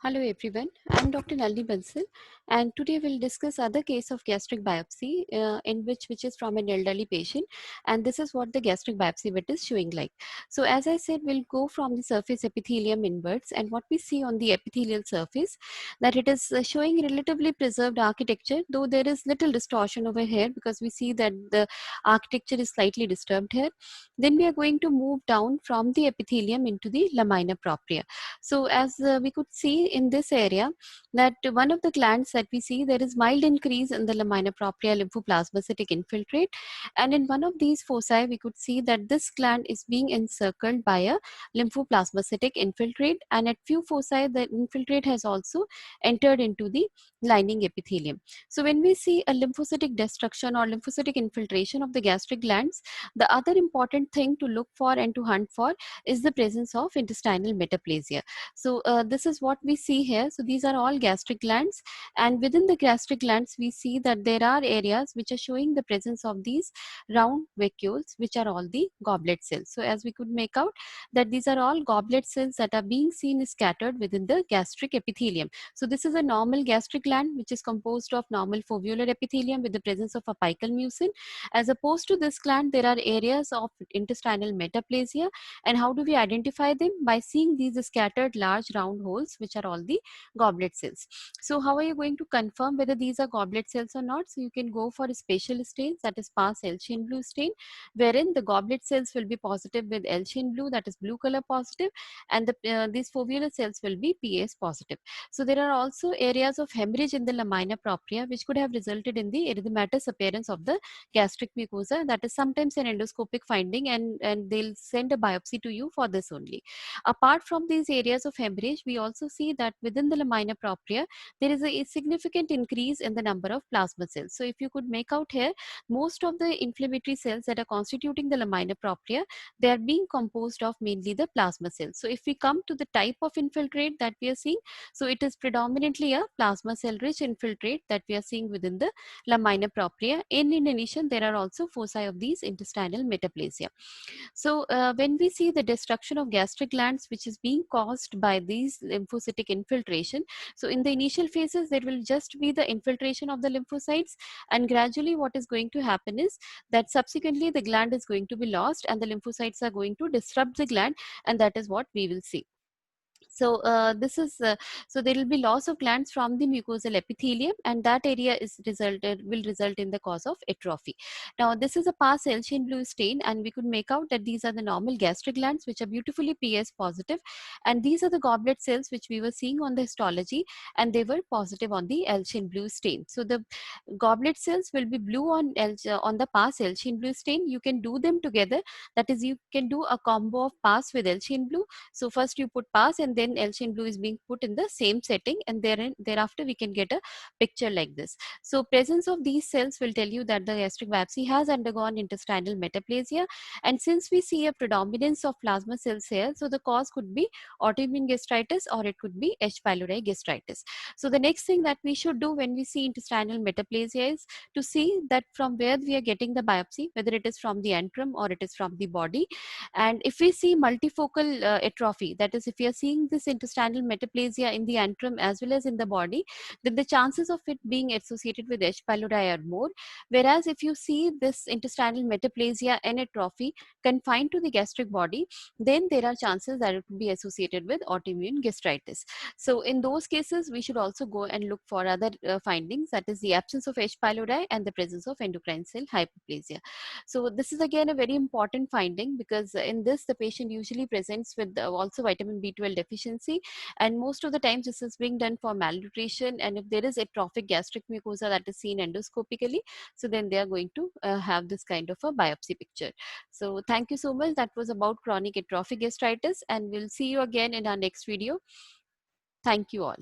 Hello everyone, I'm Dr. Nalini Bansal, and today we'll discuss other case of gastric biopsy in which is from an elderly patient, and this is what the gastric biopsy bit is showing like. So as I said, we'll go from the surface epithelium inwards, and what we see on the epithelial surface that it is showing relatively preserved architecture, though there is little distortion over here because we see that the architecture is slightly disturbed here. Then we are going to move down from the epithelium into the lamina propria. So as we could see in this area that one of the glands that we see, there is mild increase in the lamina propria lymphoplasmacytic infiltrate, and in one of these foci we could see that this gland is being encircled by a lymphoplasmacytic infiltrate, and at few foci the infiltrate has also entered into the lining epithelium. So when we see a lymphocytic destruction or lymphocytic infiltration of the gastric glands, the other important thing to look for and to hunt for is the presence of intestinal metaplasia. So this is what we see here. So these are all gastric glands, and within the gastric glands we see that there are areas which are showing the presence of these round vacuoles, which are all the goblet cells. So as we could make out that these are all goblet cells that are being seen scattered within the gastric epithelium. So this is a normal gastric gland which is composed of normal foveolar epithelium with the presence of apical mucin. As opposed to this gland, there are areas of intestinal metaplasia. And how do we identify them? By seeing these scattered large round holes, which are all the goblet cells. So how are you going to confirm whether these are goblet cells or not? So you can go for spatial stains, that is Pass Elchin blue stain, wherein the goblet cells will be positive with Elchin blue, that is blue color positive, and these foveolar cells will be PS positive. So there are also areas of hemorrhage in the lamina propria, which could have resulted in the erythematous appearance of the gastric mucosa. That is sometimes an endoscopic finding, and they'll send a biopsy to you for this only. Apart from these areas of hemorrhage, we also see that within the lamina propria, there is a significant increase in the number of plasma cells. So if you could make out here, most of the inflammatory cells that are constituting the lamina propria, they are being composed of mainly the plasma cells. So if we come to the type of infiltrate that we are seeing, so it is predominantly a plasma cell rich infiltrate that we are seeing within the lamina propria. In addition, there are also foci of these intestinal metaplasia. So when we see the destruction of gastric glands, which is being caused by these lymphocytic infiltration, so in the initial phases, there will just be the infiltration of the lymphocytes, and gradually what is going to happen is that subsequently the gland is going to be lost and the lymphocytes are going to disrupt the gland, and that is what we will see. So this is so there will be loss of glands from the mucosal epithelium, and that area will result in the cause of atrophy. Now this is a Pass Elchin blue stain, and we could make out that these are the normal gastric glands which are beautifully PS positive, and these are the goblet cells which we were seeing on the histology, and they were positive on the Elchin blue stain. So the goblet cells will be blue on the Pass Elchin blue stain. You can do them together, that is you can do a combo of Pass with Elchin blue. So first you put Pass and then Elchin blue is being put in the same setting, and thereafter we can get a picture like this. So presence of these cells will tell you that the gastric biopsy has undergone intestinal metaplasia, and since we see a predominance of plasma cells here, so the cause could be autoimmune gastritis or it could be H. pylori gastritis. So the next thing that we should do when we see intestinal metaplasia is to see that from where we are getting the biopsy, whether it is from the antrum or it is from the body. And if we see multifocal atrophy, that is if we are seeing this intestinal metaplasia in the antrum as well as in the body, then the chances of it being associated with H. pylori are more. Whereas if you see this intestinal metaplasia and atrophy confined to the gastric body, then there are chances that it could be associated with autoimmune gastritis. So in those cases, we should also go and look for other findings, that is the absence of H. pylori and the presence of endocrine cell hyperplasia. So this is again a very important finding, because in this the patient usually presents with also vitamin B12 deficiency, and most of the times this is being done for malnutrition, and if there is atrophic gastric mucosa that is seen endoscopically, so then they are going to have this kind of a biopsy picture. So thank you so much. That was about chronic atrophic gastritis, and we'll see you again in our next video. Thank you all.